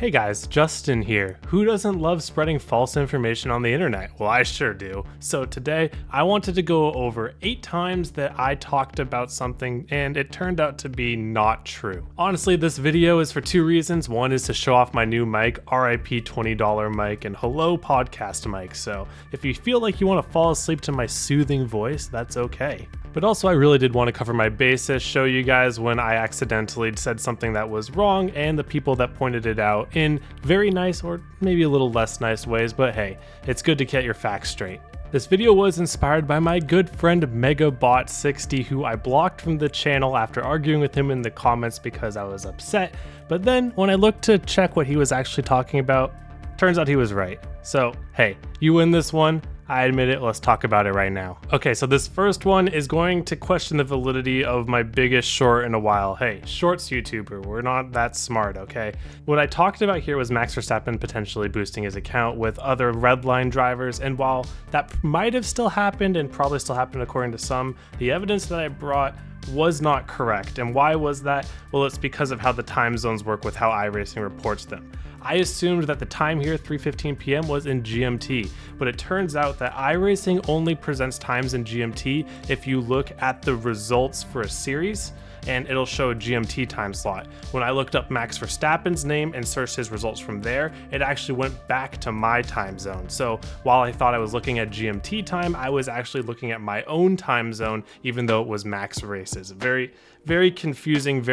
Hey guys, Justin here. Who doesn't love spreading false information on the internet? Well, I sure do. So today, I wanted to go over 8 times that I talked about something and it turned out to be not true. Honestly, this video is for 2 reasons. One is to show off my new mic, RIP $20 mic, and hello podcast mic. So if you feel like you want to fall asleep to my soothing voice, that's okay. But also I really did want to cover my bases, show you guys when I accidentally said something that was wrong and the people that pointed it out in very nice or maybe a little less nice ways, but hey, it's good to get your facts straight. This video was inspired by my good friend Megabot60, who I blocked from the channel after arguing with him in the comments because I was upset, but then when I looked to check what he was actually talking about, turns out he was right. So hey, you win this one. I admit it, let's talk about it right now. Okay, so this first one is going to question the validity of my biggest short in a while. Hey, shorts YouTuber, we're not that smart, okay? What I talked about here was Max Verstappen potentially boosting his account with other red line drivers, and while that might have still happened and probably still happened according to some, the evidence that I brought was not correct. And why was that? Well, it's because of how the time zones work with how iRacing reports them. I assumed that the time here, 3:15 p.m., was in GMT, but it turns out that iRacing only presents times in GMT if you look at the results for a series, and it'll show a GMT time slot. When I looked up Max Verstappen's name and searched his results from there, it actually went back to my time zone. So while I thought I was looking at GMT time, I was actually looking at my own time zone, even though it was Max races. Very, very confusing,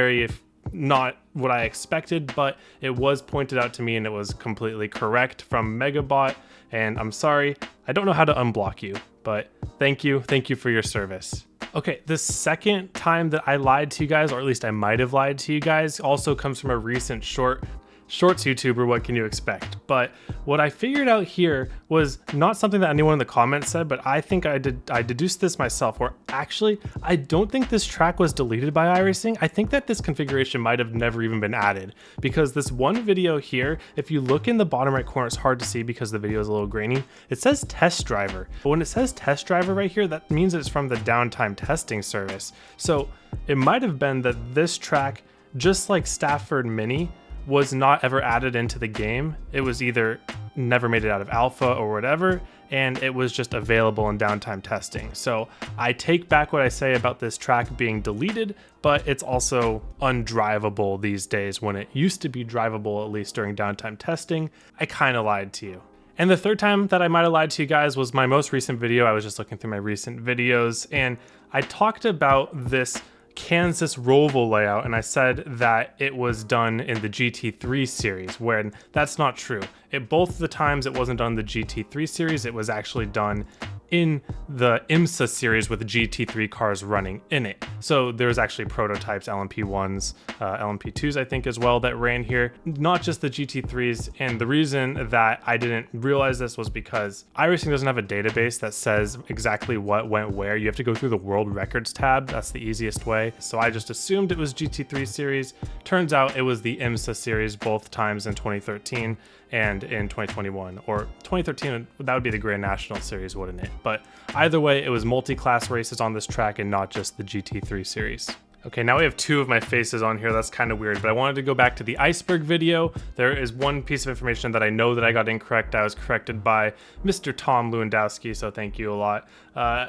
not what I expected, but it was pointed out to me and it was completely correct from Megabot, and I'm sorry, I don't know how to unblock you, but thank you for your service. Okay, the second time that I lied to you guys, or at least I might have lied to you guys, also comes from a recent shorts YouTuber, what can you expect? But what I figured out here was not something that anyone in the comments said, but I think I deduced this myself, or actually, I don't think this track was deleted by iRacing. I think that this configuration might have never even been added, because this one video here, if you look in the bottom right corner, it's hard to see because the video is a little grainy. It says test driver, but when it says test driver right here, that means it's from the downtime testing service. So it might have been that this track, just like Stafford Mini, was not ever added into the game. It was either never made it out of alpha or whatever, and it was just available in downtime testing. So I take back what I say about this track being deleted, but it's also undrivable these days when it used to be drivable, at least during downtime testing. I kind of lied to you. And the third time that I might have lied to you guys was my most recent video. I was just looking through my recent videos and I talked about this Kansas rovel layout, and I said that it was done in the GT3 series, when that's not true. Both the times it wasn't done in the GT3 series, it was actually done in the IMSA series with the GT3 cars running in it. So there's actually prototypes, LMP1s, LMP2s I think as well, that ran here, not just the GT3s. And the reason that I didn't realize this was because iRacing doesn't have a database that says exactly what went where. You have to go through the World Records tab. That's the easiest way. So I just assumed it was GT3 series. Turns out it was the IMSA series both times in 2013 and in 2021, or 2013, that would be the Grand National Series, wouldn't it? But either way, it was multi-class races on this track and not just the GT3 series. Okay, now we have 2 of my faces on here. That's kind of weird, but I wanted to go back to the iceberg video. There is one piece of information that I know that I got incorrect. I was corrected by Mr. Tom Lewandowski, so thank you a lot.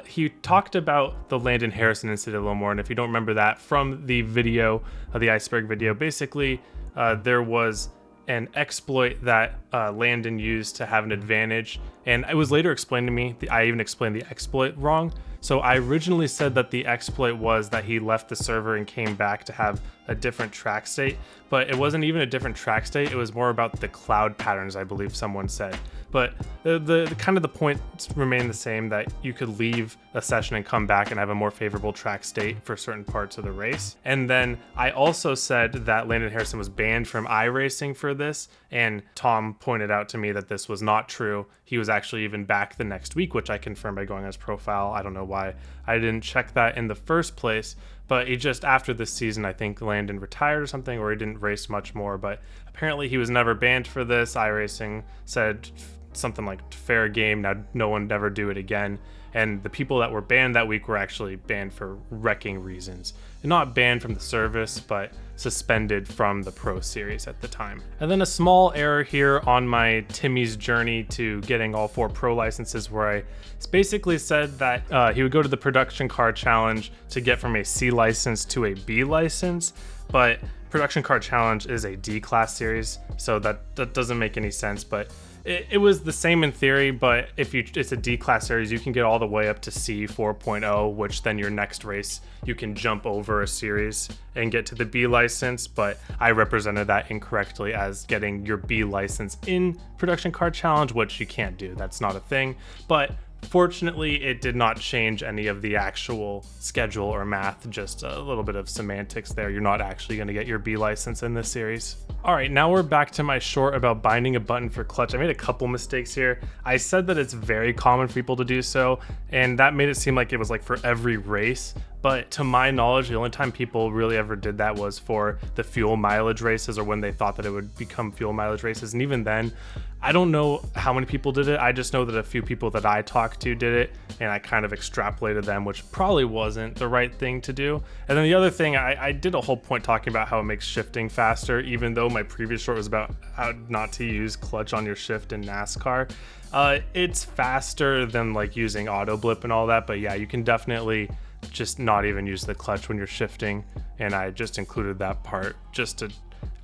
He talked about the Landon Harrison incident a little more, and if you don't remember that from the video, the iceberg video, basically there was an exploit that Landon used to have an advantage, and it was later explained to me, I even explained the exploit wrong. So I originally said that the exploit was that he left the server and came back to have a different track state, but it wasn't even a different track state, it was more about the cloud patterns, I believe someone said. But the kind of the point remained the same, that you could leave a session and come back and have a more favorable track state for certain parts of the race. And then I also said that Landon Harrison was banned from iRacing for this, and Tom pointed out to me that this was not true. He was actually even back the next week, which I confirmed by going on his profile. I don't know why I didn't check that in the first place, but he just, after this season, I think Landon retired or something, or he didn't race much more, but apparently he was never banned for this. iRacing said something like fair game. Now no one would ever do it again. And the people that were banned that week were actually banned for wrecking reasons. And not banned from the service, but suspended from the Pro Series at the time. And then a small error here on my Timmy's journey to getting all 4 Pro licenses, where I basically said that he would go to the Production Car Challenge to get from a C license to a B license, but Production Car Challenge is a D-class series, so that doesn't make any sense. But it was the same in theory, but if it's a D-class series, you can get all the way up to C 4.0, which then your next race, you can jump over a series and get to the B license. But I represented that incorrectly as getting your B license in Production Car Challenge, which you can't do. That's not a thing. But fortunately, it did not change any of the actual schedule or math, just a little bit of semantics there. You're not actually going to get your B license in this series. All right, now we're back to my short about binding a button for clutch. I made a couple mistakes here. I said that it's very common for people to do so, and that made it seem like it was like for every race. But to my knowledge, the only time people really ever did that was for the fuel mileage races, or when they thought that it would become fuel mileage races. And even then, I don't know how many people did it. I just know that a few people that I talked to did it, and I kind of extrapolated them, which probably wasn't the right thing to do. And then the other thing, I did a whole point talking about how it makes shifting faster, even though my previous short was about how not to use clutch on your shift in NASCAR. It's faster than like using auto blip and all that, but yeah, you can definitely just not even use the clutch when you're shifting, and I just included that part just to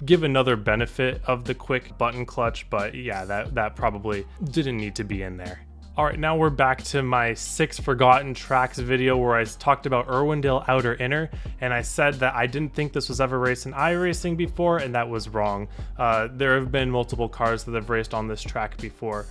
give another benefit of the quick button clutch. But yeah, that probably didn't need to be in there. All right, now we're back to my 6 forgotten tracks video, where I talked about Irwindale outer inner, and I said that I didn't think this was ever raced in iRacing before, and that was wrong. There have been multiple cars that have raced on this track before.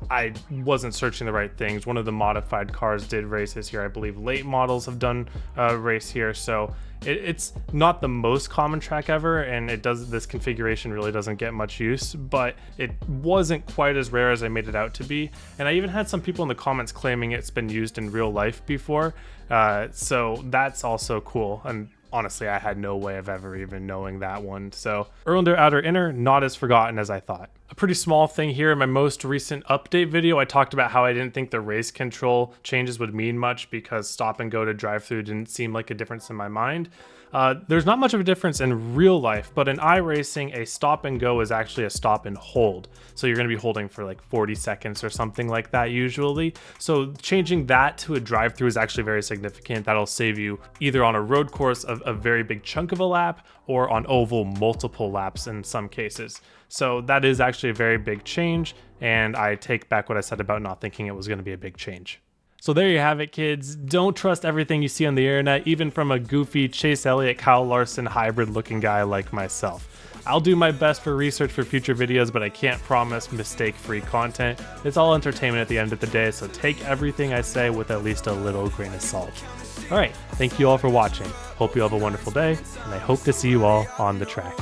I wasn't searching the right things. One of the modified cars did races here. I believe late models have done a race here, so it's not the most common track ever, and this configuration really doesn't get much use, but it wasn't quite as rare as I made it out to be. And I even had some people in the comments claiming it's been used in real life before, so that's also cool. And honestly, I had no way of ever even knowing that one. So Irwindale outer inner, not as forgotten as I thought. A pretty small thing here, in my most recent update video, I talked about how I didn't think the race control changes would mean much because stop and go to drive through didn't seem like a difference in my mind. There's not much of a difference in real life, but in iRacing, a stop and go is actually a stop and hold. So you're going to be holding for like 40 seconds or something like that usually. So changing that to a drive through is actually very significant. That'll save you either on a road course a very big chunk of a lap, or on oval multiple laps in some cases. So that is actually a very big change, and I take back what I said about not thinking it was going to be a big change. So there you have it, kids. Don't trust everything you see on the internet, even from a goofy Chase Elliott, Kyle Larson hybrid looking guy like myself. I'll do my best for research for future videos, but I can't promise mistake-free content. It's all entertainment at the end of the day, so take everything I say with at least a little grain of salt. Alright, thank you all for watching. Hope you all have a wonderful day, and I hope to see you all on the track.